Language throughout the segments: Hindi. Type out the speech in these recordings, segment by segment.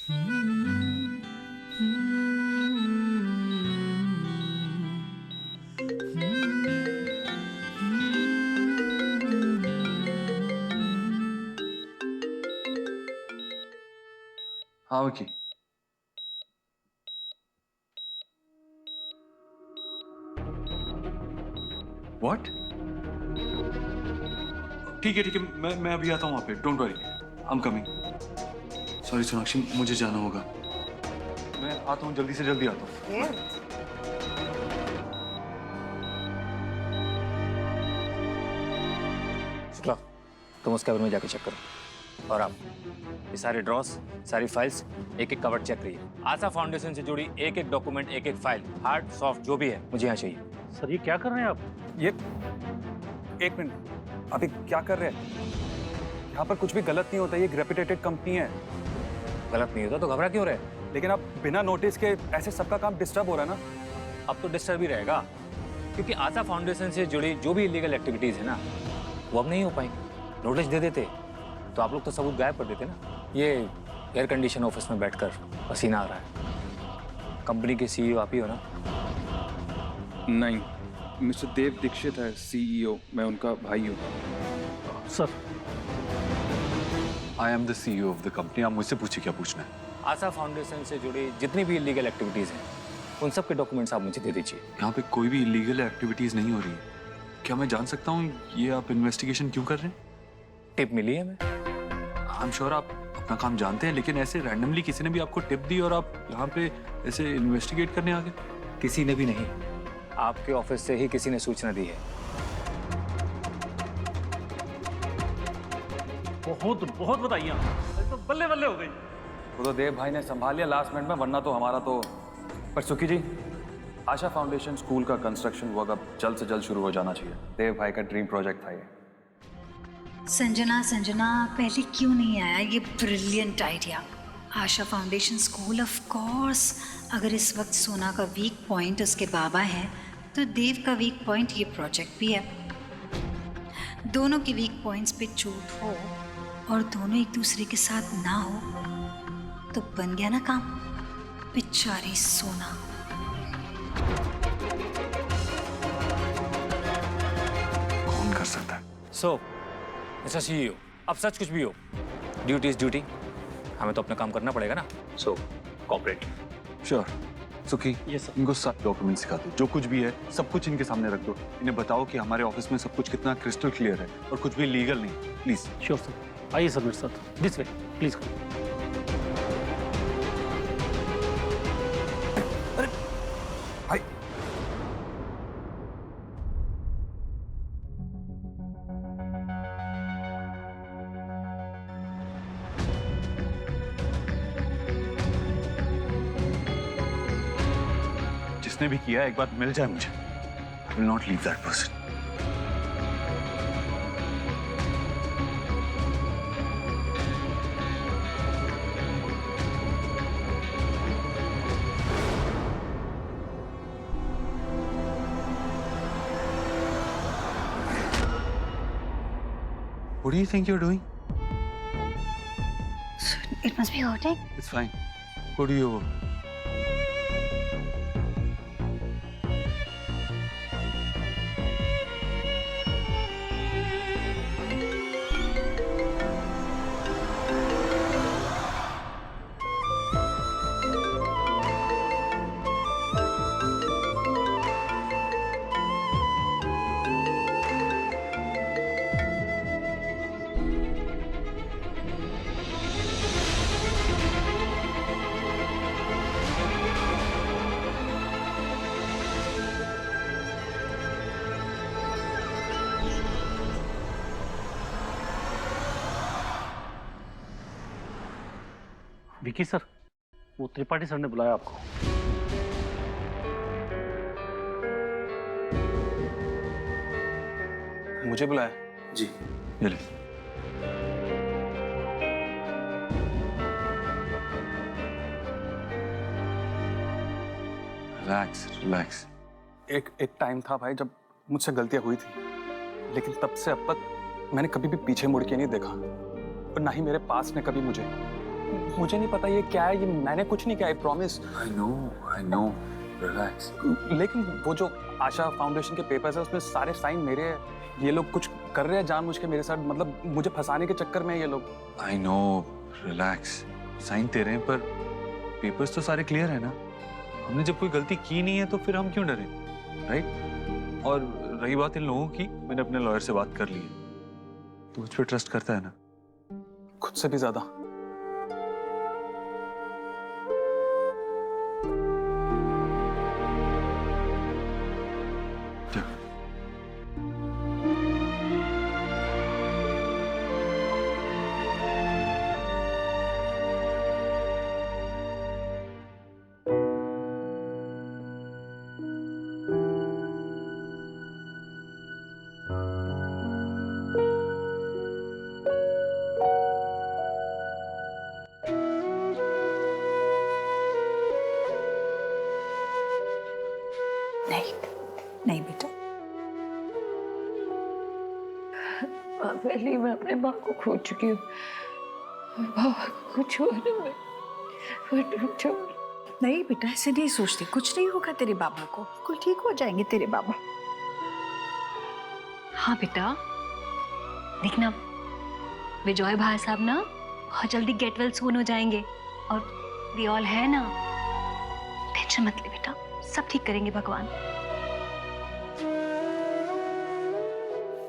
हाँ विकी। व्हाट? ठीक है मैं अभी आता हूँ वहां पे, don't worry, I am coming. Sorry Sonakshi, मुझे जाना होगा, मैं आता हूँ, जल्दी से जल्दी आता हूँ। शुक्ला, तुम उस कैबिन में जाके चेक करो। और आप ये सारे ड्रॉस, सारी फाइल्स एक एक कवर चेक करिए। आशा फाउंडेशन से जुड़ी एक एक डॉक्यूमेंट, एक एक फाइल, हार्ड सॉफ्ट जो भी है, मुझे यहाँ चाहिए। सर ये क्या कर रहे हैं आप? ये एक मिनट, अभी क्या कर रहे हैं? यहाँ पर कुछ भी गलत नहीं होता, ये एक रेपुटेटेड कंपनी है। गलत नहीं होता तो घबरा क्यों रहे? लेकिन अब बिना नोटिस के ऐसे सबका काम डिस्टर्ब हो रहा है ना। अब तो डिस्टर्ब ही रहेगा, क्योंकि आशा फाउंडेशन से जुड़ी जो भी इलीगल एक्टिविटीज है ना, वो अब नहीं हो पाएंगी। नोटिस दे देते तो आप लोग तो सबूत गायब कर देते ना। ये एयर कंडीशन ऑफिस में बैठकर पसीना आ रहा है। कंपनी के सीईओ आप ही हो ना? नहीं, मिस्टर देव दीक्षित है सीईओ, मैं उनका भाई हूँ। Sir I am the CEO of the company, आप मुझसे पूछिए क्या पूछना है। आशा फाउंडेशन से जुड़ी जितनी भी इलीगल एक्टिविटीज हैं, उन सब के डॉक्यूमेंट्स आप मुझे दे दीजिए। यहाँ पे कोई भी इलीगल एक्टिविटीज नहीं हो रही है। क्या मैं जान सकता हूँ ये आप इन्वेस्टिगेशन क्यों कर रहे हैं? टिप मिली है हमें। आई एम श्योर आप अपना काम जानते हैं, लेकिन ऐसे रैंडमली किसी ने भी आपको टिप दी और आप यहाँ पे ऐसे इन्वेस्टिगेट करने आ गए? किसी ने भी नहीं, आपके ऑफिस से ही किसी ने सूचना दी है। बहुत बहुत बताइए, तो बल्ले बल्ले हो गई। वो तो देव भाई ने संभाल लिया लास्ट मिनट में, वरना तो हमारा तो। पर सुखी जी, आशा फाउंडेशन स्कूल का कंस्ट्रक्शन वर्क अब जल्द से जल्द शुरू हो जाना चाहिए। देव भाई का ड्रीम प्रोजेक्ट था ये। संजना पहले क्यों नहीं आया ये brilliant idea? Asha foundation school, of course. अगर इस वक्त सोना का वीक पॉइंट उसके बाबा है, तो देव का वीक पॉइंट ये प्रोजेक्ट भी है। दोनों के वीक पॉइंट्स पे चोट हो और दोनों एक दूसरे के साथ ना हो तो बन गया ना काम। बेचारी सोना। कौन कर सकता है? सो मिस्टर सीईओ, अब सच कुछ भी हो, ड्यूटी इज ड्यूटी। हमें तो अपना काम करना पड़ेगा ना। सो कॉपरेट। श्योर। सुखी, Yes, sir. इनको सब डॉक्यूमेंट्स दिखा दो, जो कुछ भी है सब कुछ इनके सामने रख दो। इन्हें बताओ कि हमारे ऑफिस में सब कुछ कितना क्रिस्टल क्लियर है और कुछ भी लीगल नहीं। प्लीज। श्योर सर, आइए सर मेरे साथ, दिस वे प्लीज। भाई जिसने भी किया एक बार मिल जाए मुझे। I will not leave that person. What do you think you're doing? It must be hurting. It's fine. Go do your work. Vicky sir, वो त्रिपाठी सर ने बुलाया आपको। मुझे बुलाया? जी, ये ले। Relax relax. एक टाइम था भाई जब मुझसे गलतियां हुई थी, लेकिन तब से अब तक मैंने कभी भी पीछे मुड़ के नहीं देखा और ना ही मेरे पास ने कभी मुझे मुझे नहीं पता ये क्या है, ये मैंने कुछ नहीं किया, I promise. I know, relax. लेकिन वो जो आशा फाउंडेशन के पेपर्स है उसमें सारे साइन मेरे हैं। ये लोग कुछ कर रहे हैं जानबूझ के मेरे साथ, मतलब मुझे फंसाने के चक्कर में है ये लोग। I know, relax. साइन तेरे हैं पर पेपर्स तो सारे क्लियर है ना। हमने जब कोई गलती की नहीं है तो फिर हम क्यों डरे, राइट? और रही बात इन लोगों की, मैंने अपने लॉयर से बात कर ली है। तो मुझ पर ट्रस्ट करता है ना? खुद से भी ज्यादा। नहीं नहीं बेटा, पहले मैं अपने माँ को खो चुकी हूँ, बाबा को कुछ हुआ ना, मैं छोड़। नहीं बेटा, ऐसे नहीं सोचती, कुछ नहीं होगा तेरे बाबा को, बिल्कुल ठीक हो जाएंगे तेरे बाबा। हाँ बेटा, देखना विजय भाई साहब ना बहुत जल्दी गेट वेल सून हो जाएंगे, और वी ऑल है ना, टेंशन मत ले बेटा, सब ठीक करेंगे भगवान।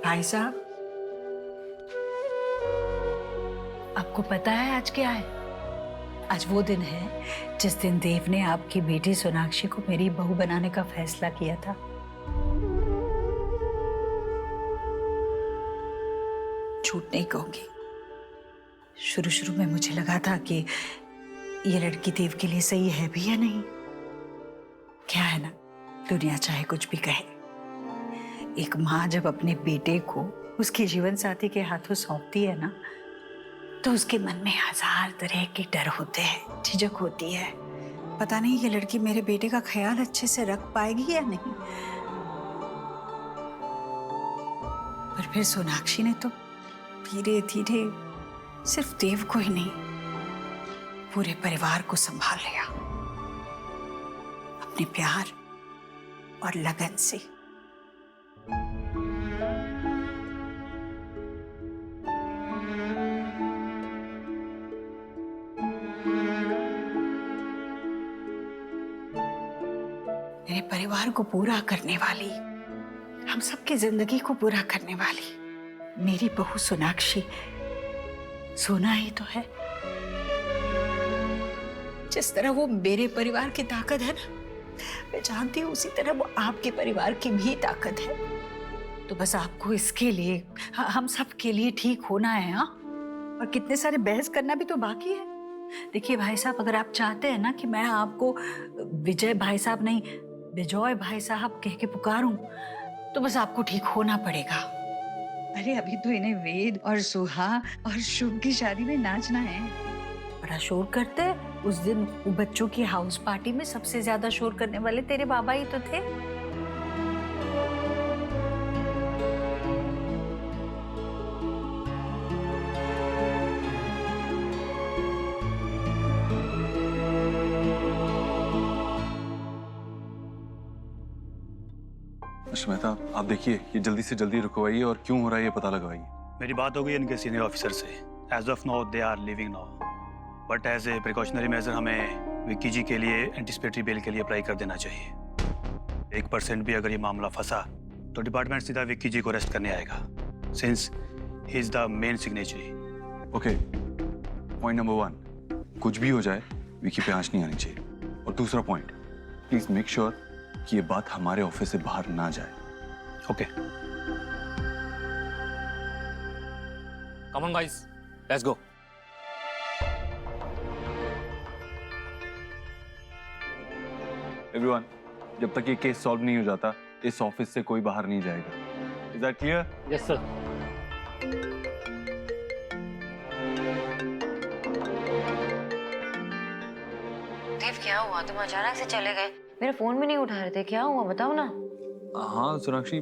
भाई साहब, आपको पता है आज क्या है? आज वो दिन है जिस दिन देव ने आपकी बेटी सोनाक्षी को मेरी बहू बनाने का फैसला किया था। झूठ नहीं कहूंगी, शुरू शुरू में मुझे लगा था कि ये लड़की देव के लिए सही है भी या नहीं। क्या है ना, दुनिया चाहे कुछ भी कहे, एक माँ जब अपने बेटे को उसके जीवन साथी के हाथों सौंपती है ना, तो उसके मन में हजार तरह के डर होते हैं, झिझक होती है। पता नहीं ये लड़की मेरे बेटे का ख्याल अच्छे से रख पाएगी या नहीं। पर फिर सोनाक्षी ने तो धीरे धीरे सिर्फ देव को ही नहीं, पूरे परिवार को संभाल लिया अपने प्यार और लगन से। मेरे परिवार को पूरा करने वाली, हम सबकी जिंदगी को पूरा करने वाली मेरी बहू सोनाक्षी सोना ही तो है। जिस तरह वो मेरे परिवार की ताकत है ना, मैं जानती हूँ उसी तरह वो आपके परिवार की भी ताकत है। तो बस आपको इसके लिए, हम सब के लिए ठीक होना है। हाँ, और कितने सारे बहस करना भी तो बाकी है। देखिए भाई साहब, अगर आप चाहते हैं ना कि मैं आपको विजय भाई साहब नहीं, विजय भाई साहब कह के पुकारूं, तो बस आपको ठीक होना पड़ेगा। अरे अभी तो इन्हें वेद और सुहा और शुभ की शादी में नाचना है। बड़ा शोर करते हैं। उस दिन वो बच्चों की हाउस पार्टी में सबसे ज्यादा शोर करने वाले तेरे बाबा ही तो थे। मिस्टर मेहता, आप देखिए, ये जल्दी से जल्दी रुकवाइए और क्यों हो रहा है ये पता लगवाइए। मेरी बात हो गई इनके सीनियर ऑफिसर से। As of now they are living now, but as a precautionary measure हमें विक्की जी के लिए एंटिसिपेटरी बेल के लिए अप्लाई कर देना चाहिए। 1% भी अगर ये मामला फंसा तो डिपार्टमेंट सीधा विक्की जी को अरेस्ट करने आएगा, since he is the main signatory. Okay, point number 1, कुछ भी हो जाए विकी पे आंच नहीं आनी चाहिए। और दूसरा पॉइंट, प्लीज मेक श्योर कि ये बात हमारे ऑफिस से बाहर ना जाए। Okay. Come on guys, let's go. Everyone, जब तक ये केस सॉल्व नहीं हो जाता, इस ऑफिस से कोई बाहर नहीं जाएगा। Is that clear? Yes sir. Dev क्या हुआ, तुम अचानक से चले गए? मेरा फोन भी नहीं उठा रहे थे, क्या हुआ बताओ ना। हाँ सोनाक्षी,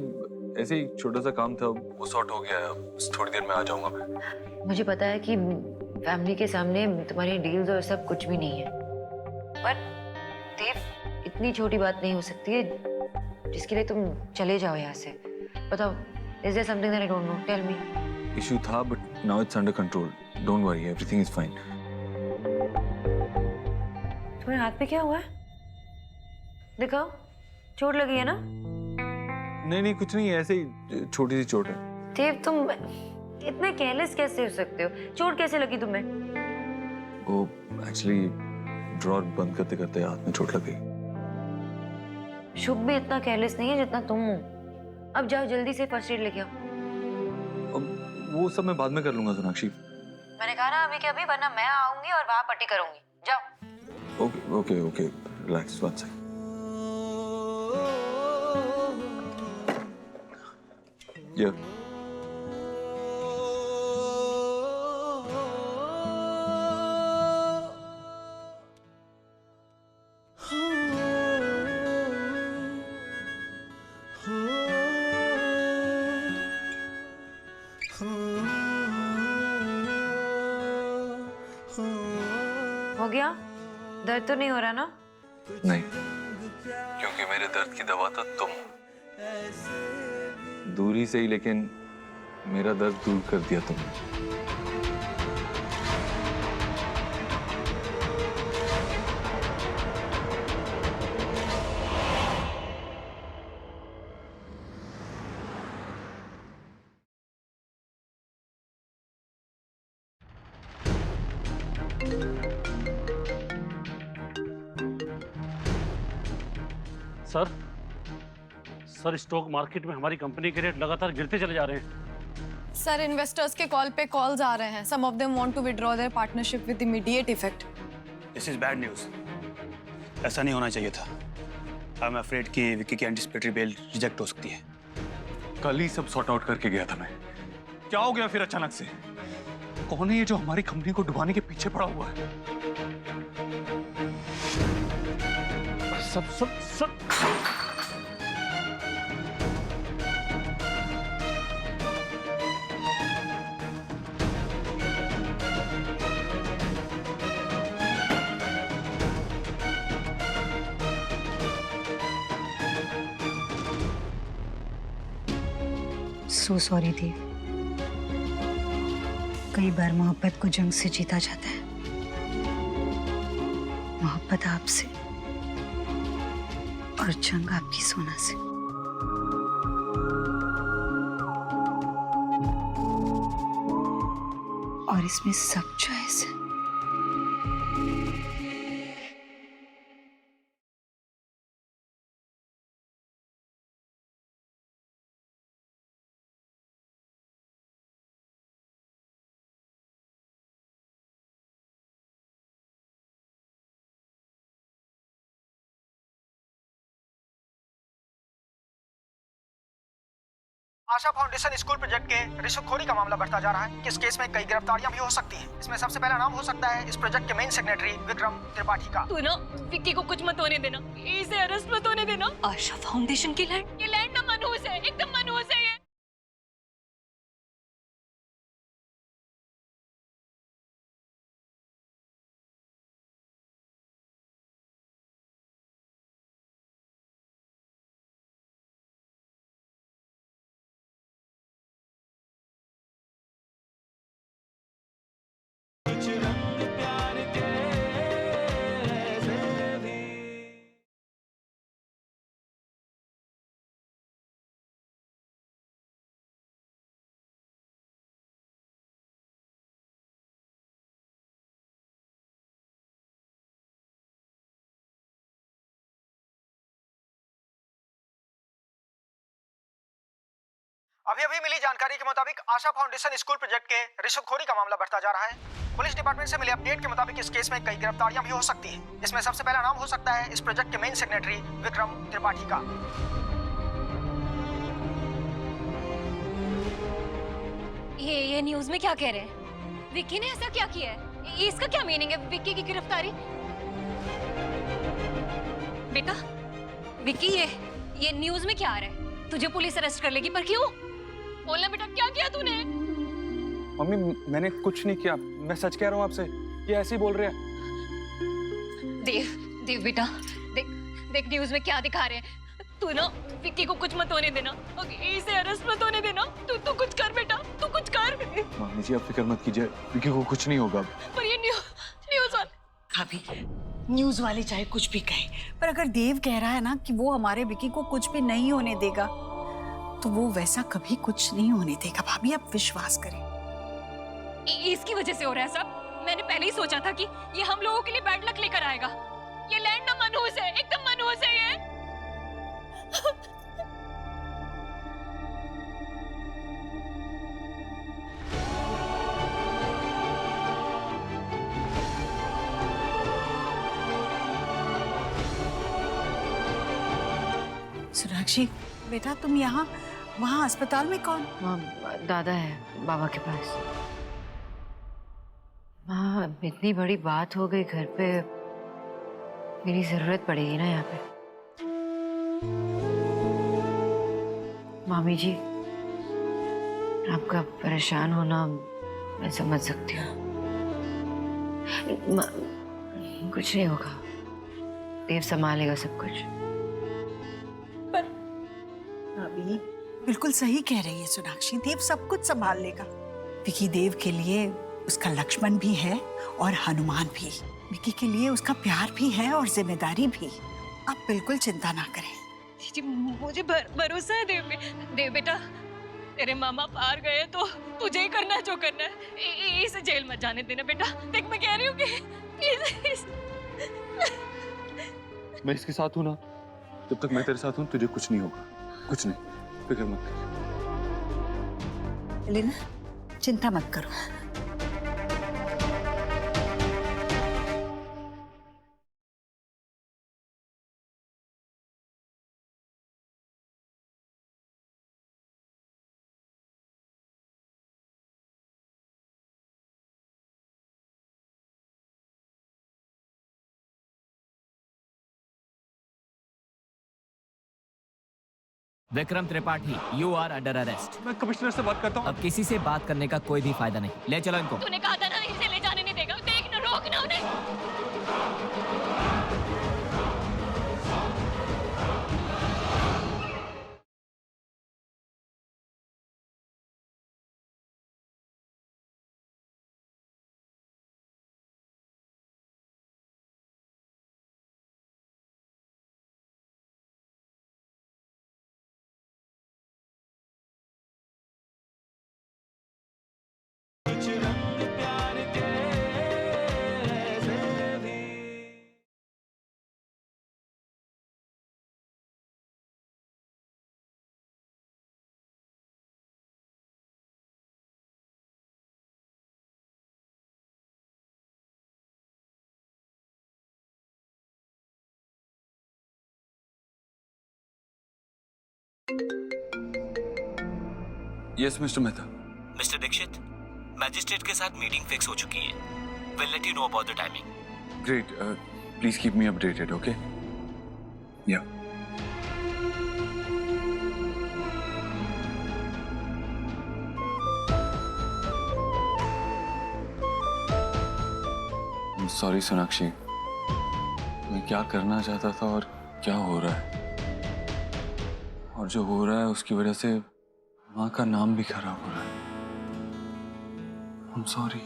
ऐसे ही छोटा सा काम था, वो सॉर्ट हो गया है। बस थोड़ी देर में आ जाऊंगा मैं। मुझे पता है कि फैमिली के सामने तुम्हारी डील्स और सब कुछ भी नहीं है। पर देव, इतनी छोटी बात नहीं हो सकती है जिसके लिए तुम चले जाओ यहाँ से। बताओ, is there something that I don't know? Tell me. Issue था but now it's under control, don't worry, everything is fine. तुम्हारे हाथ पे क्या हुआ है? दिखाओ, चोट लगी है ना? नहीं नहीं कुछ नहीं है, ऐसे ही छोटी सी चोट है। देव, तुम इतने केयरलेस कैसे हो सकते हो? चोट कैसे लगी तुम्हें? वो एक्चुअली ड्रॉर बंद करते करते हाथ में चोट लग गई। शुभ भी इतना केयरलेस नहीं है जितना तुम हो। अब जाओ जल्दी से फर्स्ट एड लेके आओ। अब वो सब मैं बाद में कर लूंगा सोनाक्षी। मैंने कहा ना अभी के अभी, वरना मैं आऊंगी और वहां पट्टी करूंगी। जाओ। Okay okay okay, relax, one second. या हो गया? दर्द तो नहीं हो रहा ना? नहीं, क्योंकि मेरे दर्द की दवा तो तुम हो। दूरी से ही, लेकिन मेरा दर्द दूर कर दिया तुमने। सर स्टॉक मार्केट में हमारी कंपनी के रेट लगातार गिरते चले जा रहे हैं। सर, इन्वेस्टर्स के कॉल पे कॉल्स आ रहे हैं। Some of them want to withdraw their partnership with immediate effect. This is bad news. ऐसा नहीं होना चाहिए था। आई एम अफ्रेड कि विक्की की एंटिसिपेटरी बेल रिजेक्ट हो सकती है। कल ही सब सॉर्ट आउट करके गया था मैं। क्या हो गया फिर अचानक से? कौन है ये जो हमारी कंपनी को डुबाने के पीछे पड़ा हुआ है? सब सो सॉरी थी। कई बार मोहब्बत को जंग से जीता जाता है, मोहब्बत आपसे और जंग आपकी सोना से। और इसमें सब जायज है। आशा फाउंडेशन स्कूल प्रोजेक्ट के रिश्वतखोरी का मामला बढ़ता जा रहा है। इस केस में कई गिरफ्तारियां भी हो सकती हैं। इसमें सबसे पहला नाम हो सकता है इस प्रोजेक्ट के मेन सेक्रेटरी विक्रम त्रिपाठी का। तू ना विक्की को कुछ मत होने देना, इसे अरेस्ट मत होने देना। आशा फाउंडेशन की लैंड, ये लैंड ना मनहूस है, एकदम मनहूस है ये। अभी अभी मिली जानकारी के मुताबिक आशा फाउंडेशन स्कूल प्रोजेक्ट के रिश्वतखोरी का मामला बढ़ता जा रहा है। पुलिस डिपार्टमेंट से मिले अपडेट के मुताबिक इस केस में कई गिरफ्तारियां भी हो सकती हैं। इसमें सबसे पहला नाम हो सकता है इस प्रोजेक्ट के मेन सेक्रेटरी विक्रम त्रिपाठी का। ये न्यूज़ में क्या कह रहे हैं? विक्की ने ऐसा क्या किया है? इसका क्या मीनिंग है? विक्की की गिरफ्तारी? बेटा, विक्की ये न्यूज़ में क्या आ रहा है? तुझे पुलिस अरेस्ट कर लेगी, पर क्यों? बोलना बेटा, क्या किया तूने? मम्मी मैंने कुछ नहीं किया, मैं सच कह रहा हूँ आपसे, ये ऐसे ही बोल रहे हैं। देव देव बेटा, देख देख न्यूज में क्या दिखा रहे हैं। तू ना विक्की को कुछ मत होने देना, इसे अरेस्ट मत होने देना। तू कुछ कर बेटा, तू कुछ कर। मामी जी आप फिक्र मत कीजिए, विक्की को कुछ नहीं होगा। पर ये न्यूज वाले भाभी, न्यूज वाले चाहे कुछ भी कहे, पर अगर देव कह रहा है ना कि वो हमारे विकी को कुछ भी नहीं होने देगा, तो वो वैसा कभी कुछ नहीं होने देगा। भाभी आप विश्वास करें। इसकी वजह से हो रहा है सब। मैंने पहले ही सोचा था कि ये हम लोगों के लिए बैड लक लेकर आएगा। ये लैंड ना मनहूस है, एकदम मनहूस है ये। सोनाक्षी बेटा, तुम यहाँ, वहाँ अस्पताल में कौन? माँ, दादा है बाबा के पास। माँ, इतनी बड़ी बात हो गई घर पे, मेरी जरूरत पड़ेगी ना यहाँ पे। मामी जी, आपका परेशान होना मैं समझ सकती हूँ। कुछ नहीं होगा, देव संभालेगा सब कुछ। भाभी बिल्कुल सही कह रही है सोनाक्षी, देव सब कुछ संभाल लेगा। विकी देव के लिए उसका लक्ष्मण भी है और हनुमान भी। विकी के लिए उसका प्यार भी है और जिम्मेदारी भी। आप बिल्कुल चिंता ना करें। जी, मुझे भरोसा है देव में। देव बेटा, तेरे मामा पार गए तो तुझे ही करना है जो करना है। इसे जेल मत जाने देना बेटा। देख मैं कह रही हूँ कि मैं इसके साथ हूँ ना, जब तक मैं तेरे साथ हूँ तुझे कुछ नहीं होगा, कुछ नहीं, फिक्र मत कर। लेना, चिंता मत करो। Vikram Tripathi, you are under arrest. मैं कमिश्नर से बात करता हूँ। अब किसी से बात करने का कोई भी फायदा नहीं, ले चलो इनको। तूने कहा था ना इसे ले जाने नहीं देगा। देख ना, रोक ना उन्हें। Yes mister Mehta. Mister Dikshit, magistrate के साथ मीटिंग फिक्स हो चुकी है। Will let you know about the timing. Great, please keep me updated, okay? Yeah sorry Sonakshi, मैं क्या करना चाहता था और क्या हो रहा है, और जो हो रहा है उसकी वजह से माँ का नाम भी खराब हो रहा है। I'm sorry।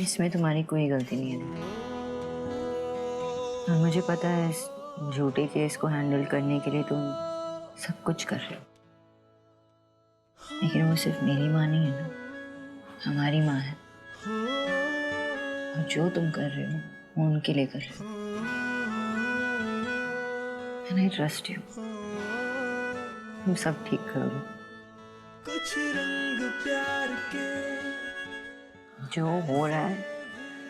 इसमें तुम्हारी कोई गलती नहीं है और मुझे पता है इस झूठे केस को हैंडल करने के लिए तुम सब कुछ कर रहे हो, लेकिन वो सिर्फ मेरी माँ नहीं है ना, हमारी माँ है। और जो तुम कर रहे हो वो उनके लिए कर रहे हो। And I trust you। तुम सब ठीक करोगे। कुछ रंग प्यार के जो हो रहा है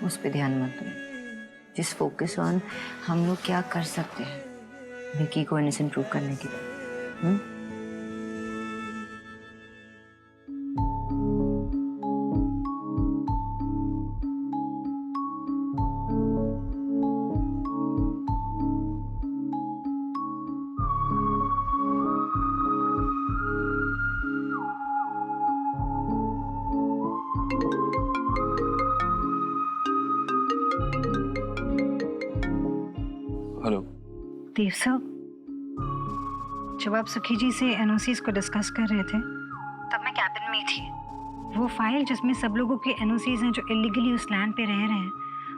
उस पे ध्यान मत दो। जिस फोकस ऑन हम लोग क्या कर सकते हैं विकी को इनोसेंट प्रूव करने के लिए। देव सर, जब आप सुखी जी से एनओसीज को डिस्कस कर रहे थे तब मैं कैबिन में ही थी। वो फाइल जिसमें सब लोगों के एनओसीज हैं जो इलीगली उस लैंड पे रह रहे हैं,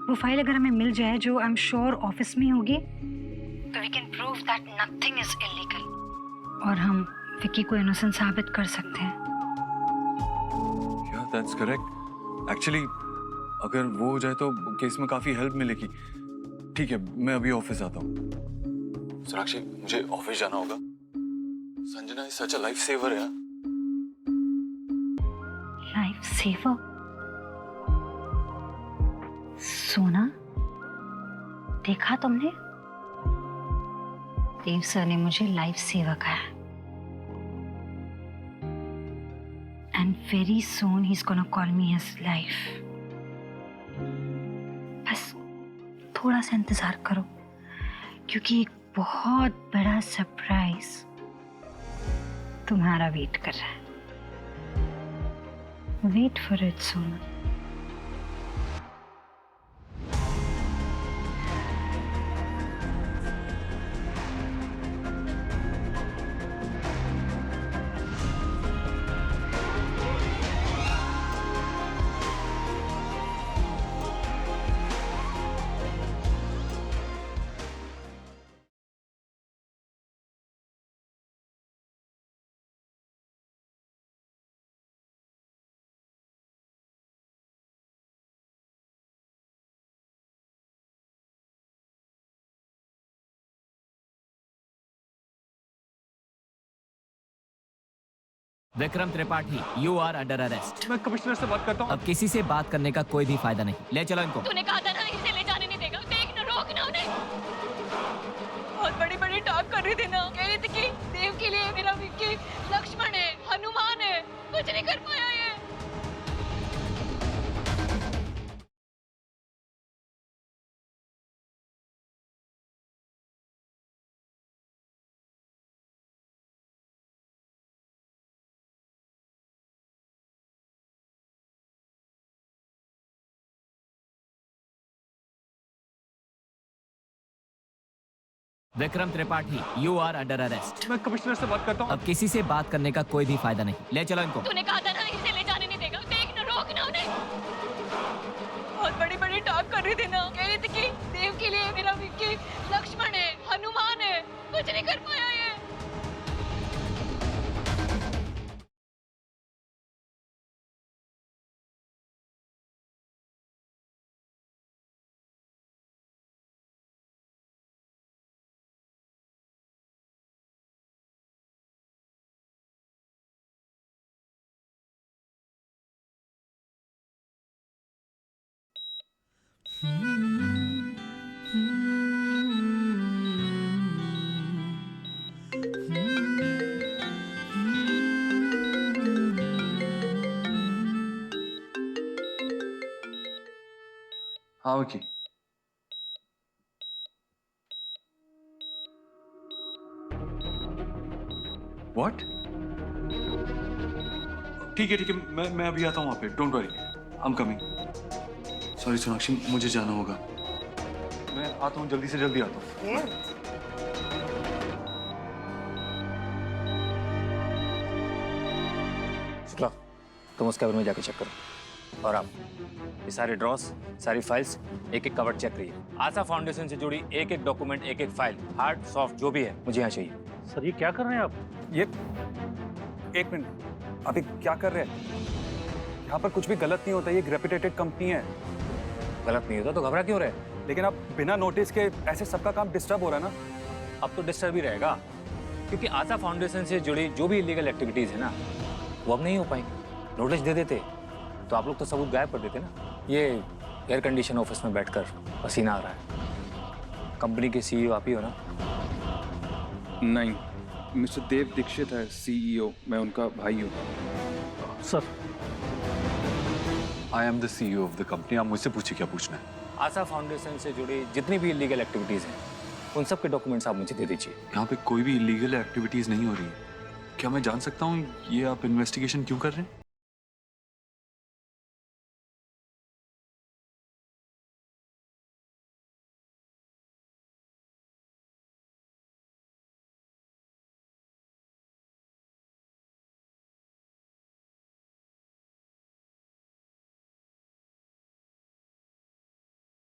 वो फाइल अगर हमें मिल जाए, जो आई एम श्योर ऑफिस में होगी, तो we can prove that nothing is illegal और हम विक्की को इनोसेंट साबित कर सकते हैं। Yeah, that's correct. Actually, अगर वो हो जाए तो केस में काफी हेल्प मिलेगी। ठीक है, मैं अभी ऑफिस आता हूँ। सोनाक्षी, मुझे ऑफिस जाना होगा। Sanjana is such a life saver यार। Life saver? सोना, देखा तुमने? देव सर ने मुझे लाइफ सेवर कहा। And very soon he's gonna call me his life. बस थोड़ा सा इंतजार करो, क्योंकि एक बहुत बड़ा सरप्राइज तुम्हारा वेट कर रहा है। Wait for it Sona. Vikram Tripathi, you are under arrest. मैं कमिश्नर से बात करता हूँ। अब किसी से बात करने का कोई भी फायदा नहीं, ले चलो इनको। तूने कहा था ना इसे ले जाने नहीं देगा। देख ना, रोक ना उन्हें। बहुत बड़ी बड़ी टॉक कर रही थी ना, कह रही थी कि देव के लिए मेरा विक्की लक्ष्मण है, हनुमान है, कुछ नहीं कर पाया ये। Vikram Tripathi, you are under arrest. मैं कमिश्नर से बात करता हूँ। अब किसी से बात करने का कोई भी फायदा नहीं, ले चलो इनको। तूने कहा था ना इसे ले जाने नहीं देगा। देख ना, रोक ना उन्हें। बहुत बड़ी बड़ी टॉक कर रही थी ना, कह रही थी कि देव के लिए मेरा विक्की लक्ष्मण है, हनुमान है, कुछ नहीं कर पाया ये। हाँ विकी। What? ठीक है, मैं अभी आता हूँ वहाँ पे। Don't worry, I am coming. Sorry Sonakshi, मुझे जाना होगा। मैं आता हूँ, जल्दी से जल्दी आता हूँ। शुक्ला, तुम उस कैबिन में जाके चेक करो। और आप ये सारे ड्रॉस, सारी फाइल्स एक एक कवर चेक करिए। आशा फाउंडेशन से जुड़ी एक एक डॉक्यूमेंट, एक एक फाइल, हार्ड सॉफ्ट जो भी है, मुझे यहाँ चाहिए। सर ये क्या कर रहे हैं आप? ये एक मिनट, अभी क्या कर रहे हैं? यहाँ पर कुछ भी गलत नहीं होता, ये एक रेपुटेटेड कंपनी है। गलत नहीं होता तो घबरा क्यों रहे? लेकिन अब बिना नोटिस के ऐसे सबका काम डिस्टर्ब हो रहा है ना। अब तो डिस्टर्ब ही रहेगा, क्योंकि आशा फाउंडेशन से जुड़ी जो भी इलीगल एक्टिविटीज है ना, वो अब नहीं हो पाएंगी। नोटिस दे देते तो आप लोग तो सबूत गायब कर देते ना। ये एयर कंडीशन ऑफिस में बैठकर पसीना आ रहा है। कंपनी के सीईओ आप ही हो ना? नहीं, मिस्टर देव दीक्षित है सीईओ, मैं उनका भाई हूँ। Sir I am the CEO of the company. आप मुझसे पूछिए क्या पूछना है। आशा फाउंडेशन से जुड़ी जितनी भी इलीगल एक्टिविटीज हैं, उन सब के डॉक्यूमेंट्स आप मुझे दे दीजिए। यहाँ पे कोई भी इलीगल एक्टिविटीज नहीं हो रही है। क्या मैं जान सकता हूँ ये आप इन्वेस्टिगेशन क्यों कर रहे हैं?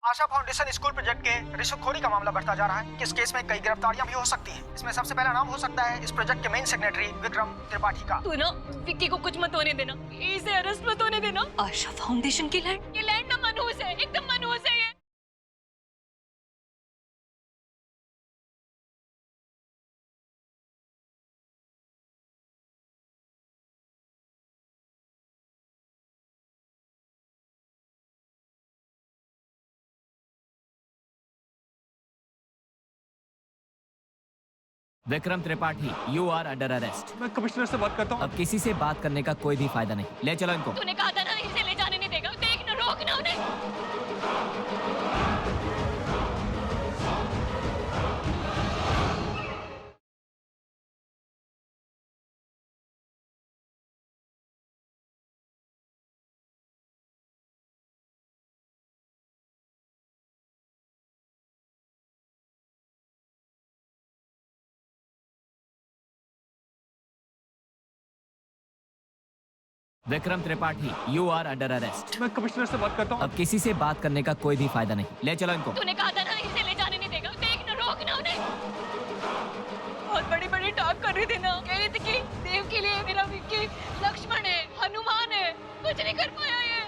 आशा फाउंडेशन स्कूल प्रोजेक्ट के रिश्वतखोरी का मामला बढ़ता जा रहा है। इस केस में कई गिरफ्तारियां भी हो सकती हैं। इसमें सबसे पहला नाम हो सकता है इस प्रोजेक्ट के मेन सेक्रेटरी विक्रम त्रिपाठी का। तू ना विक्की को कुछ मत होने देना, इसे अरेस्ट मत होने देना। आशा फाउंडेशन की लैंड, ये लैंड ना मनहूस है, एकदम मनहूस है ये। Vikram Tripathi, you are under arrest. मैं कमिश्नर से बात करता हूँ। अब किसी से बात करने का कोई भी फायदा नहीं, ले चलो इनको। तूने कहा था ना इसे ले जाने नहीं देगा, देख ना, रोक ना उन्हें। Vikram Tripathi, you are under arrest. मैं कमिश्नर से बात करता हूँ। अब किसी से बात करने का कोई भी फायदा नहीं, ले चलो इनको। तूने कहा था ना इसे ले जाने नहीं देगा, देख ना, रोक ना उन्हें। बहुत बड़ी बड़ी टॉक कर रही थी ना, कह रही थी कि देव के लिए मेरा विक्की लक्ष्मण है, हनुमान है, कुछ नहीं कर पाया ये।